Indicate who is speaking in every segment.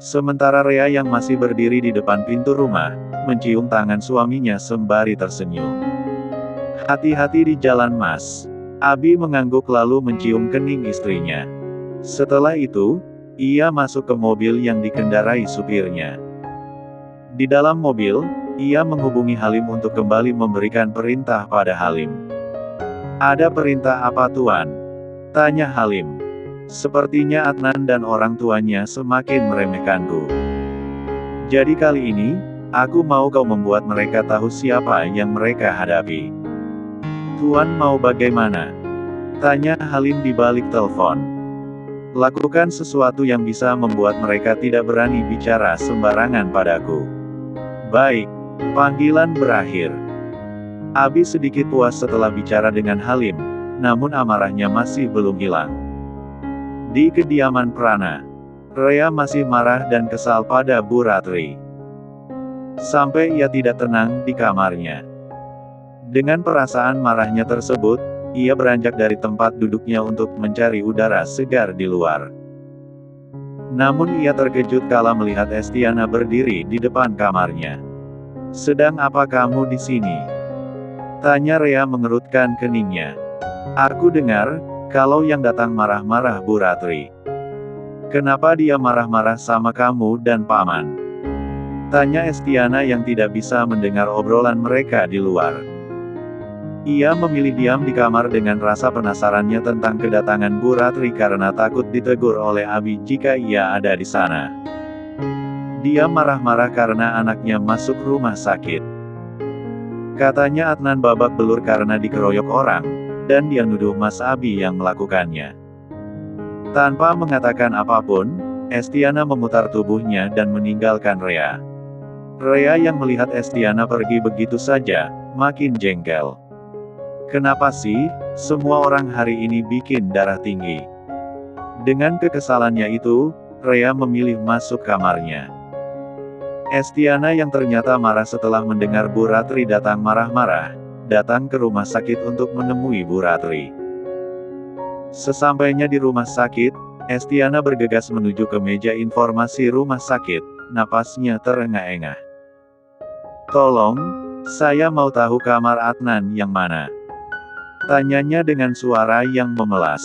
Speaker 1: Sementara Rea yang masih berdiri di depan pintu rumah, mencium tangan suaminya sembari tersenyum. "Hati-hati di jalan, Mas." Abi mengangguk lalu mencium kening istrinya. Setelah itu, ia masuk ke mobil yang dikendarai supirnya. Di dalam mobil, ia menghubungi Halim untuk kembali memberikan perintah pada Halim. "Ada perintah apa, Tuan?" tanya Halim. "Sepertinya Adnan dan orang tuanya semakin meremehkanku. Jadi kali ini, aku mau kau membuat mereka tahu siapa yang mereka hadapi." "Tuan mau bagaimana?" tanya Halim di balik telepon. "Lakukan sesuatu yang bisa membuat mereka tidak berani bicara sembarangan padaku." "Baik." Panggilan berakhir. Abi sedikit puas setelah bicara dengan Halim, namun amarahnya masih belum hilang. Di kediaman Prana, Rea masih marah dan kesal pada Bu Ratri. Sampai ia tidak tenang di kamarnya. Dengan perasaan marahnya tersebut, ia beranjak dari tempat duduknya untuk mencari udara segar di luar. Namun ia terkejut kala melihat Estiana berdiri di depan kamarnya. "Sedang apa kamu di sini?" tanya Rea mengerutkan keningnya. "Aku dengar, kalau yang datang marah-marah Bu Ratri." "Kenapa dia marah-marah sama kamu dan Paman?" tanya Estiana yang tidak bisa mendengar obrolan mereka di luar. Ia memilih diam di kamar dengan rasa penasarannya tentang kedatangan Bu Ratri karena takut ditegur oleh Abi jika ia ada di sana. Dia marah-marah karena anaknya masuk rumah sakit. Katanya Adnan babak belur karena dikeroyok orang, dan dia nuduh Mas Abi yang melakukannya. Tanpa mengatakan apapun, Estiana memutar tubuhnya dan meninggalkan Rea. Rea yang melihat Estiana pergi begitu saja, makin jengkel. Kenapa sih, semua orang hari ini bikin darah tinggi? Dengan kekesalannya itu, Rea memilih masuk kamarnya. Estiana yang ternyata marah setelah mendengar Bu Ratri datang marah-marah, datang ke rumah sakit untuk menemui Bu Ratri. Sesampainya di rumah sakit, Estiana bergegas menuju ke meja informasi rumah sakit, napasnya terengah-engah. "Tolong, saya mau tahu kamar Adnan yang mana?" tanyanya dengan suara yang memelas.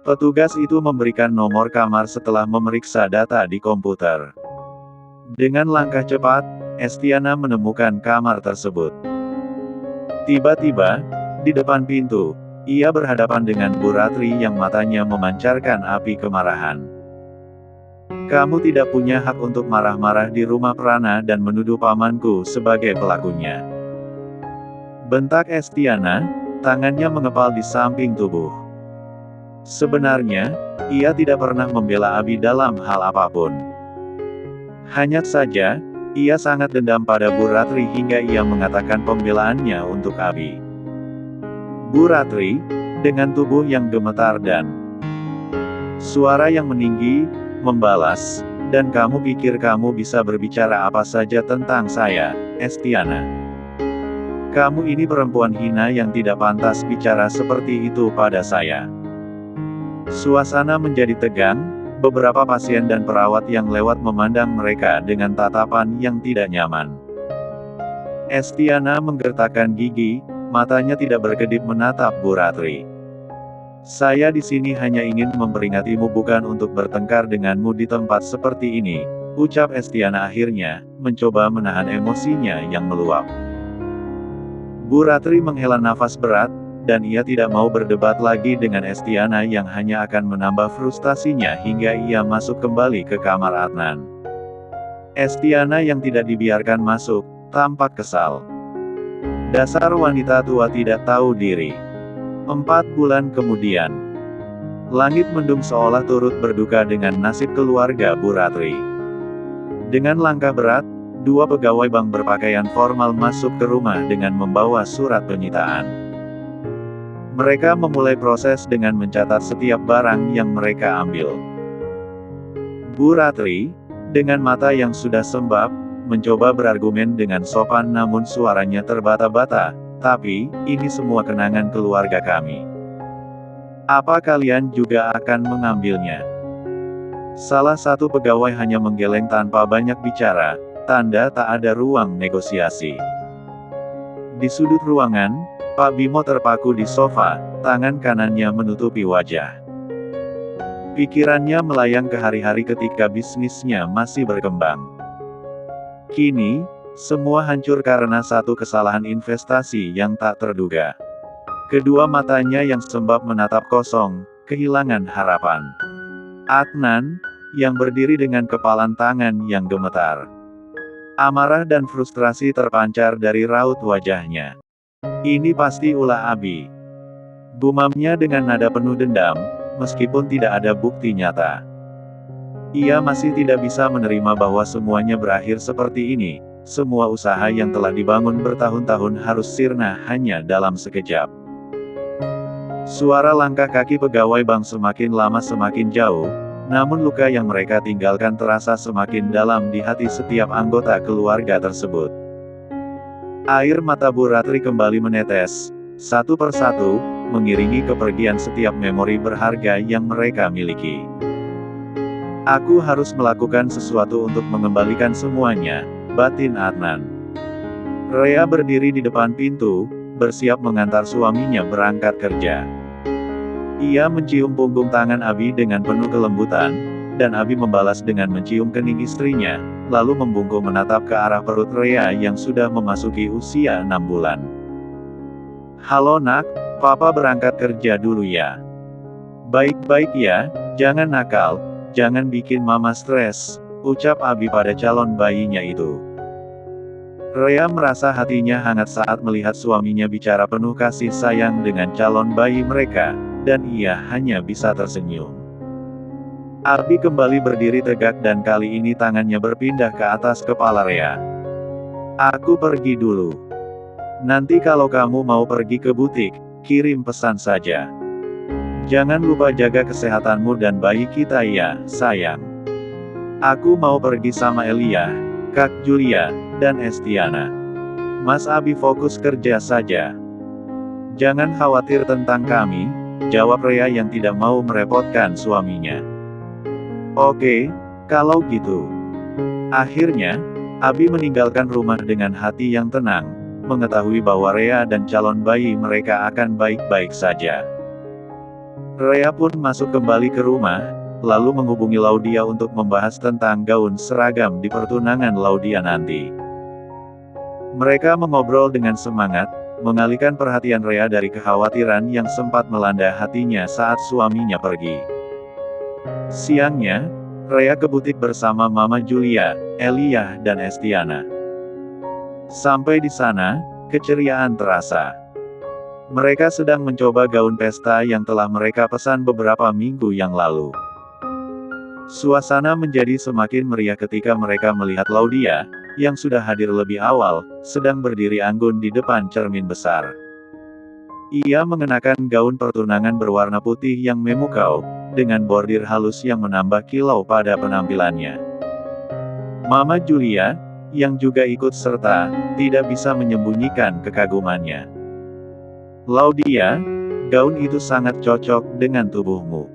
Speaker 1: Petugas itu memberikan nomor kamar setelah memeriksa data di komputer. Dengan langkah cepat, Estiana menemukan kamar tersebut. Tiba-tiba, di depan pintu, ia berhadapan dengan Bu Ratri yang matanya memancarkan api kemarahan. "Kamu tidak punya hak untuk marah-marah di rumah Prana dan menuduh pamanku sebagai pelakunya," bentak Estiana, tangannya mengepal di samping tubuh. Sebenarnya, ia tidak pernah membela Abi dalam hal apapun. Hanya saja, ia sangat dendam pada Bu Ratri hingga ia mengatakan pembelaannya untuk Abi. Bu Ratri, dengan tubuh yang gemetar dan suara yang meninggi, membalas, "Dan kamu pikir kamu bisa berbicara apa saja tentang saya, Estiana? Kamu ini perempuan hina yang tidak pantas bicara seperti itu pada saya." Suasana menjadi tegang. Beberapa pasien dan perawat yang lewat memandang mereka dengan tatapan yang tidak nyaman. Estiana menggertakkan gigi, matanya tidak berkedip menatap Bu Ratri. "Saya di sini hanya ingin memperingatimu, bukan untuk bertengkar denganmu di tempat seperti ini," ucap Estiana akhirnya, mencoba menahan emosinya yang meluap. Bu Ratri menghela nafas berat, dan ia tidak mau berdebat lagi dengan Estiana yang hanya akan menambah frustasinya hingga ia masuk kembali ke kamar Adnan. Estiana yang tidak dibiarkan masuk, tampak kesal. Dasar wanita tua tidak tahu diri. 4 bulan kemudian, langit mendung seolah turut berduka dengan nasib keluarga Bu Ratri. Dengan langkah berat, 2 pegawai bank berpakaian formal masuk ke rumah dengan membawa surat penyitaan. Mereka memulai proses dengan mencatat setiap barang yang mereka ambil. Bu Ratri, dengan mata yang sudah sembab, mencoba berargumen dengan sopan namun suaranya terbata-bata, "Tapi, ini semua kenangan keluarga kami. Apa kalian juga akan mengambilnya?" Salah satu pegawai hanya menggeleng tanpa banyak bicara, tanda tak ada ruang negosiasi. Di sudut ruangan, Pak Bimo terpaku di sofa, tangan kanannya menutupi wajah. Pikirannya melayang ke hari-hari ketika bisnisnya masih berkembang. Kini, semua hancur karena satu kesalahan investasi yang tak terduga. Kedua matanya yang sembab menatap kosong, kehilangan harapan. Adnan, yang berdiri dengan kepalan tangan yang gemetar. Amarah dan frustrasi terpancar dari raut wajahnya. Ini pasti ulah Abi. Gumamnya dengan nada penuh dendam, meskipun tidak ada bukti nyata. Ia masih tidak bisa menerima bahwa semuanya berakhir seperti ini. Semua usaha yang telah dibangun bertahun-tahun harus sirna hanya dalam sekejap. Suara langkah kaki pegawai bank semakin lama semakin jauh, namun luka yang mereka tinggalkan terasa semakin dalam di hati setiap anggota keluarga tersebut. Air mata Bu Ratri kembali menetes, satu persatu, mengiringi kepergian setiap memori berharga yang mereka miliki. Aku harus melakukan sesuatu untuk mengembalikan semuanya, batin Adnan. Rea berdiri di depan pintu, bersiap mengantar suaminya berangkat kerja. Ia mencium punggung tangan Abi dengan penuh kelembutan, dan Abi membalas dengan mencium kening istrinya, lalu membungkuk menatap ke arah perut Rea yang sudah memasuki usia 6 bulan. Halo nak, papa berangkat kerja dulu ya. Baik-baik ya, jangan nakal, jangan bikin mama stres, ucap Abi pada calon bayinya itu. Rea merasa hatinya hangat saat melihat suaminya bicara penuh kasih sayang dengan calon bayi mereka, dan ia hanya bisa tersenyum. Abi kembali berdiri tegak dan kali ini tangannya berpindah ke atas kepala Rea. Aku pergi dulu. Nanti kalau kamu mau pergi ke butik, kirim pesan saja. Jangan lupa jaga kesehatanmu dan bayi kita ya, sayang. Aku mau pergi sama Elia, Kak Julia, dan Estiana. Mas Abi fokus kerja saja. Jangan khawatir tentang kami, jawab Rea yang tidak mau merepotkan suaminya. Oke, kalau gitu. Akhirnya, Abi meninggalkan rumah dengan hati yang tenang, mengetahui bahwa Rea dan calon bayi mereka akan baik-baik saja. Rea pun masuk kembali ke rumah, lalu menghubungi Laudia untuk membahas tentang gaun seragam di pertunangan Laudia nanti. Mereka mengobrol dengan semangat, mengalihkan perhatian Rea dari kekhawatiran yang sempat melanda hatinya saat suaminya pergi. Siangnya, Rea ke butik bersama Mama Julia, Elia, dan Estiana. Sampai di sana, keceriaan terasa. Mereka sedang mencoba gaun pesta yang telah mereka pesan beberapa minggu yang lalu. Suasana menjadi semakin meriah ketika mereka melihat Laudia, yang sudah hadir lebih awal, sedang berdiri anggun di depan cermin besar. Ia mengenakan gaun pertunangan berwarna putih yang memukau, dengan bordir halus yang menambah kilau pada penampilannya. Mama Julia, yang juga ikut serta, tidak bisa menyembunyikan kekagumannya. Laudia, gaun itu sangat cocok dengan tubuhmu.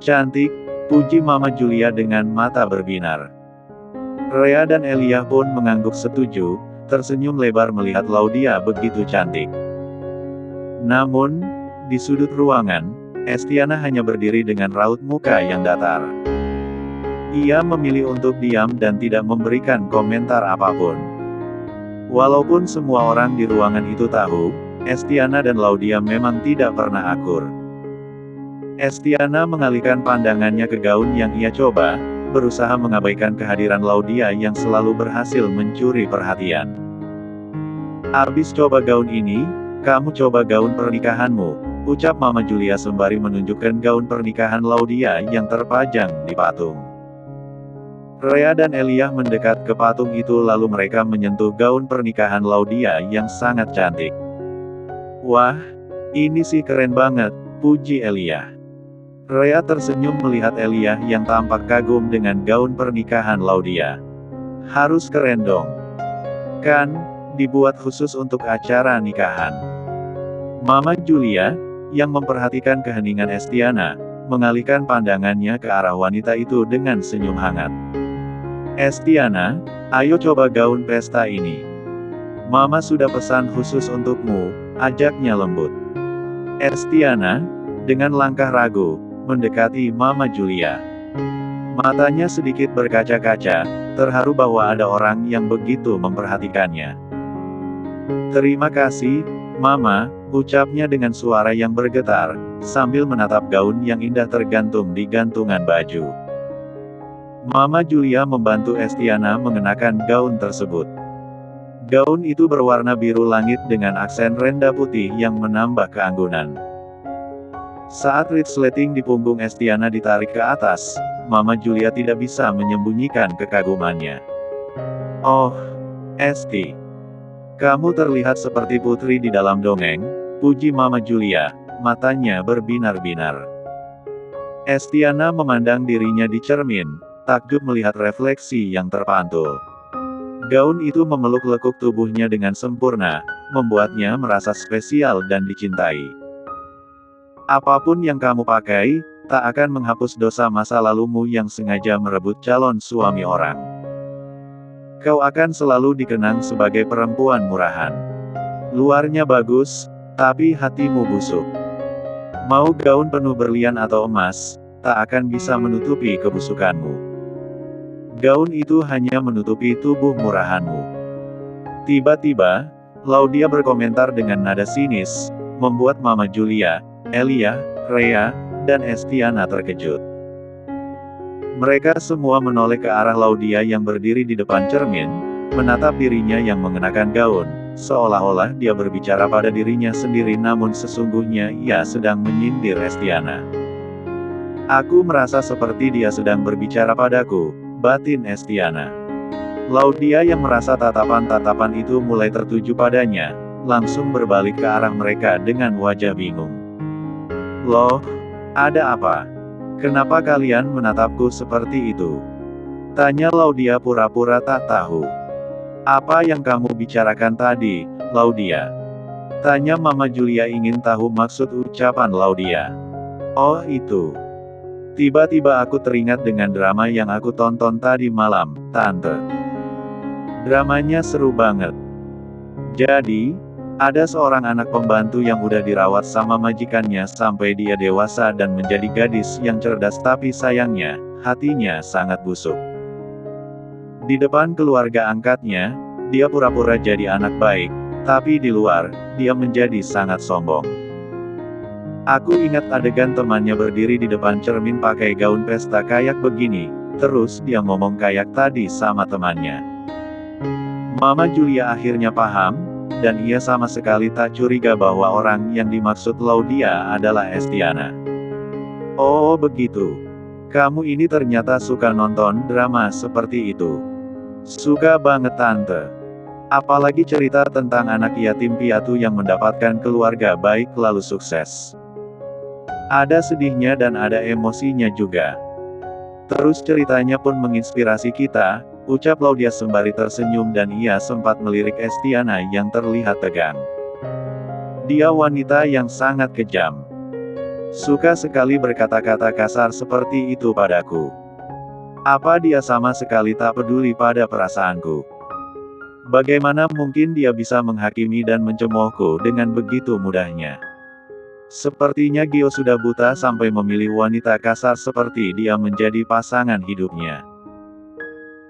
Speaker 1: Cantik, puji Mama Julia dengan mata berbinar. Rea dan Elia pun mengangguk setuju, tersenyum lebar melihat Laudia begitu cantik. Namun, di sudut ruangan, Estiana hanya berdiri dengan raut muka yang datar. Ia memilih untuk diam dan tidak memberikan komentar apapun. Walaupun semua orang di ruangan itu tahu, Estiana dan Laudia memang tidak pernah akur. Estiana mengalihkan pandangannya ke gaun yang ia coba, berusaha mengabaikan kehadiran Laudia yang selalu berhasil mencuri perhatian. Abis coba gaun ini, kamu coba gaun pernikahanmu, ucap Mama Julia sembari menunjukkan gaun pernikahan Laudia yang terpajang di patung. Rea dan Elia mendekat ke patung itu lalu mereka menyentuh gaun pernikahan Laudia yang sangat cantik. Wah, ini sih keren banget, puji Elia. Rea tersenyum melihat Elia yang tampak kagum dengan gaun pernikahan Laudia. Harus keren dong. Kan, dibuat khusus untuk acara nikahan. Mama Julia, yang memperhatikan keheningan Estiana, mengalihkan pandangannya ke arah wanita itu dengan senyum hangat. Estiana, ayo coba gaun pesta ini. Mama sudah pesan khusus untukmu, ajaknya lembut. Estiana, dengan langkah ragu, mendekati Mama Julia. Matanya sedikit berkaca-kaca, terharu bahwa ada orang yang begitu memperhatikannya. Terima kasih, Mama, ucapnya dengan suara yang bergetar, sambil menatap gaun yang indah tergantung di gantungan baju. Mama Julia membantu Estiana mengenakan gaun tersebut. Gaun itu berwarna biru langit dengan aksen renda putih yang menambah keanggunan. Saat resleting di punggung Estiana ditarik ke atas, Mama Julia tidak bisa menyembunyikan kekagumannya. Oh, Esti. Kamu terlihat seperti putri di dalam dongeng, puji Mama Julia, matanya berbinar-binar. Estiana memandang dirinya di cermin, takjub melihat refleksi yang terpantul. Gaun itu memeluk lekuk tubuhnya dengan sempurna, membuatnya merasa spesial dan dicintai. Apapun yang kamu pakai, tak akan menghapus dosa masa lalumu yang sengaja merebut calon suami orang. Kau akan selalu dikenang sebagai perempuan murahan. Luarnya bagus, tapi hatimu busuk. Mau gaun penuh berlian atau emas, tak akan bisa menutupi kebusukanmu. Gaun itu hanya menutupi tubuh murahanmu. Tiba-tiba, Laudia berkomentar dengan nada sinis, membuat Mama Julia, Elia, Rhea, dan Estiana terkejut. Mereka semua menoleh ke arah Laudia yang berdiri di depan cermin, menatap dirinya yang mengenakan gaun, seolah-olah dia berbicara pada dirinya sendiri namun sesungguhnya ia sedang menyindir Estiana. Aku merasa seperti dia sedang berbicara padaku, batin Estiana. Laudia yang merasa tatapan-tatapan itu mulai tertuju padanya, langsung berbalik ke arah mereka dengan wajah bingung. Loh, ada apa? Kenapa kalian menatapku seperti itu? Tanya Laudia pura-pura tak tahu. Apa yang kamu bicarakan tadi, Laudia? Tanya Mama Julia ingin tahu maksud ucapan Laudia. Oh itu. Tiba-tiba aku teringat dengan drama yang aku tonton tadi malam, Tante. Dramanya seru banget. Jadi, ada seorang anak pembantu yang udah dirawat sama majikannya sampai dia dewasa dan menjadi gadis yang cerdas tapi sayangnya, hatinya sangat busuk. Di depan keluarga angkatnya, dia pura-pura jadi anak baik, tapi di luar, dia menjadi sangat sombong. Aku ingat adegan temannya berdiri di depan cermin pakai gaun pesta kayak begini, terus dia ngomong kayak tadi sama temannya. Mama Julia akhirnya paham, dan ia sama sekali tak curiga bahwa orang yang dimaksud Laudia adalah Estiana. Oh begitu. Kamu ini ternyata suka nonton drama seperti itu. Suka banget Tante. Apalagi cerita tentang anak yatim piatu yang mendapatkan keluarga baik lalu sukses. Ada sedihnya dan ada emosinya juga. Terus ceritanya pun menginspirasi kita, ucap Laudia sembari tersenyum dan ia sempat melirik Estiana yang terlihat tegang. Dia wanita yang sangat kejam. Suka sekali berkata-kata kasar seperti itu padaku. Apa dia sama sekali tak peduli pada perasaanku? Bagaimana mungkin dia bisa menghakimi dan mencemoohku dengan begitu mudahnya? Sepertinya Gio sudah buta sampai memilih wanita kasar seperti dia menjadi pasangan hidupnya.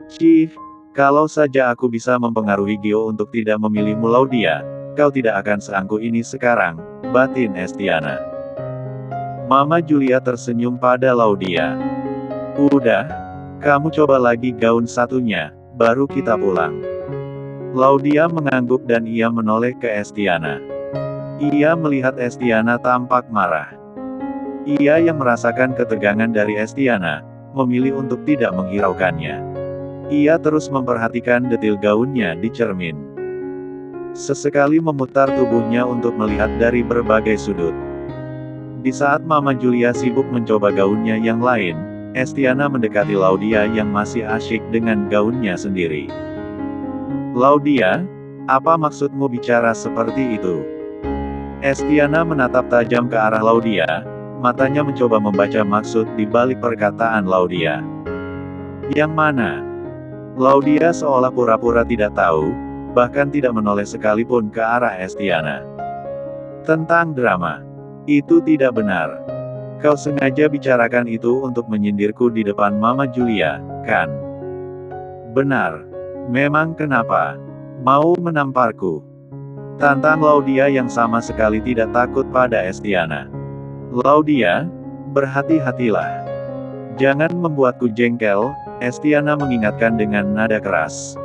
Speaker 1: Cih, kalau saja aku bisa mempengaruhi Gio untuk tidak memilihmu Laudia, kau tidak akan seangkuh ini sekarang, batin Estiana. Mama Julia tersenyum pada Laudia. Udah, kamu coba lagi gaun satunya, baru kita pulang. Laudia mengangguk dan ia menoleh ke Estiana. Ia melihat Estiana tampak marah. Ia yang merasakan ketegangan dari Estiana, memilih untuk tidak menghiraukannya. Ia terus memperhatikan detil gaunnya di cermin. Sesekali memutar tubuhnya untuk melihat dari berbagai sudut. Di saat Mama Julia sibuk mencoba gaunnya yang lain, Estiana mendekati Laudia yang masih asyik dengan gaunnya sendiri. Laudia, apa maksudmu bicara seperti itu? Estiana menatap tajam ke arah Laudia, matanya mencoba membaca maksud di balik perkataan Laudia. Yang mana? Laudia seolah pura-pura tidak tahu, bahkan tidak menoleh sekalipun ke arah Estiana. Tentang drama. Itu tidak benar. Kau sengaja bicarakan itu untuk menyindirku di depan Mama Julia, kan? Benar. Memang kenapa? Mau menamparku? Tantang Laudia yang sama sekali tidak takut pada Estiana. Laudia, berhati-hatilah. Jangan membuatku jengkel, Estiana mengingatkan dengan nada keras.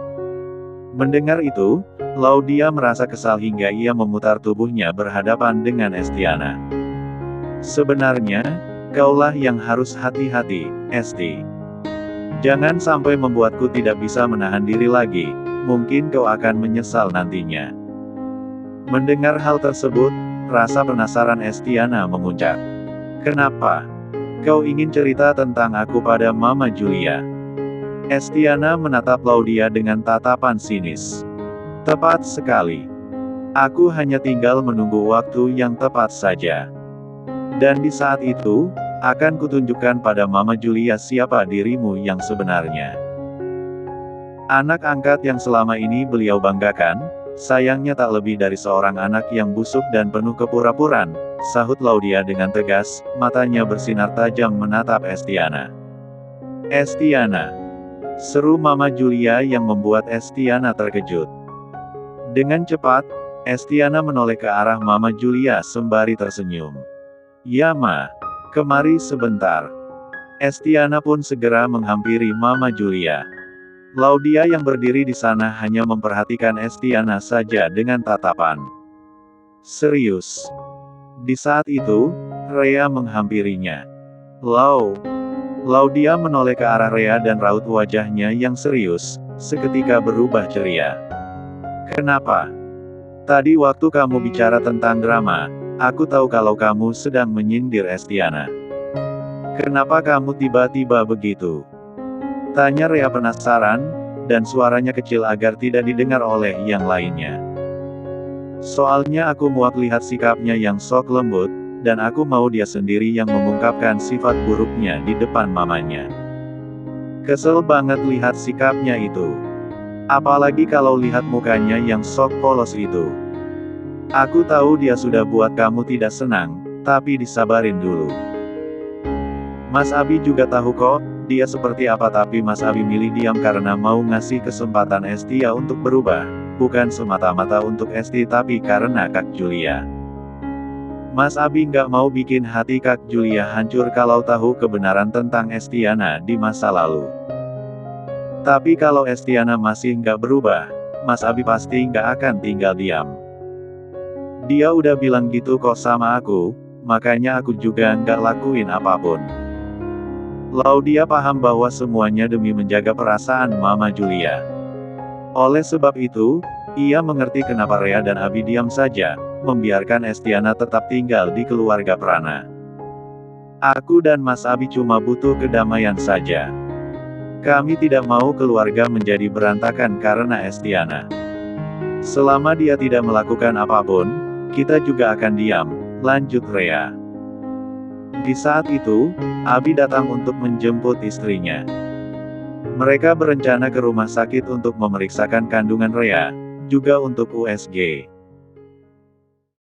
Speaker 1: Mendengar itu, Laudia merasa kesal hingga ia memutar tubuhnya berhadapan dengan Estiana. Sebenarnya, kaulah yang harus hati-hati, Esti. Jangan sampai membuatku tidak bisa menahan diri lagi, mungkin kau akan menyesal nantinya. Mendengar hal tersebut, rasa penasaran Estiana memuncak. Kenapa? Kau ingin cerita tentang aku pada Mama Julia? Estiana menatap Laudia dengan tatapan sinis. Tepat sekali. Aku hanya tinggal menunggu waktu yang tepat saja. Dan di saat itu, akan kutunjukkan pada Mama Julia siapa dirimu yang sebenarnya. Anak angkat yang selama ini beliau banggakan, sayangnya tak lebih dari seorang anak yang busuk dan penuh kepura-puraan, sahut Laudia dengan tegas, matanya bersinar tajam menatap Estiana. Estiana. Seru Mama Julia yang membuat Estiana terkejut. Dengan cepat, Estiana menoleh ke arah Mama Julia sembari tersenyum. Ya Ma, kemari sebentar. Estiana pun segera menghampiri Mama Julia. Laudia yang berdiri di sana hanya memperhatikan Estiana saja dengan tatapan serius. Di saat itu, Rea menghampirinya. Laudia menoleh ke arah Rea dan raut wajahnya yang serius, seketika berubah ceria. Kenapa? Tadi waktu kamu bicara tentang drama, aku tahu kalau kamu sedang menyindir Estiana. Kenapa kamu tiba-tiba begitu? Tanya Rea penasaran, dan suaranya kecil agar tidak didengar oleh yang lainnya. Soalnya aku muak lihat sikapnya yang sok lembut, dan aku mau dia sendiri yang mengungkapkan sifat buruknya di depan mamanya. Kesel banget lihat sikapnya itu. Apalagi kalau lihat mukanya yang sok polos itu. Aku tahu dia sudah buat kamu tidak senang, tapi disabarin dulu. Mas Abi juga tahu kok, dia seperti apa, tapi Mas Abi milih diam karena mau ngasih kesempatan Estia untuk berubah, bukan semata-mata untuk Esti tapi karena Kak Julia. Mas Abi nggak mau bikin hati Kak Julia hancur kalau tahu kebenaran tentang Estiana di masa lalu. Tapi kalau Estiana masih nggak berubah, Mas Abi pasti nggak akan tinggal diam. Dia udah bilang gitu kok sama aku, makanya aku juga nggak lakuin apapun. Laudia paham bahwa semuanya demi menjaga perasaan Mama Julia. Oleh sebab itu, ia mengerti kenapa Rea dan Abi diam saja, membiarkan Estiana tetap tinggal di keluarga Prana. Aku dan Mas Abi cuma butuh kedamaian saja. Kami tidak mau keluarga menjadi berantakan karena Estiana. Selama dia tidak melakukan apapun, kita juga akan diam, lanjut Rea. Di saat itu, Abi datang untuk menjemput istrinya. Mereka berencana ke rumah sakit untuk memeriksakan kandungan Rea, juga untuk USG.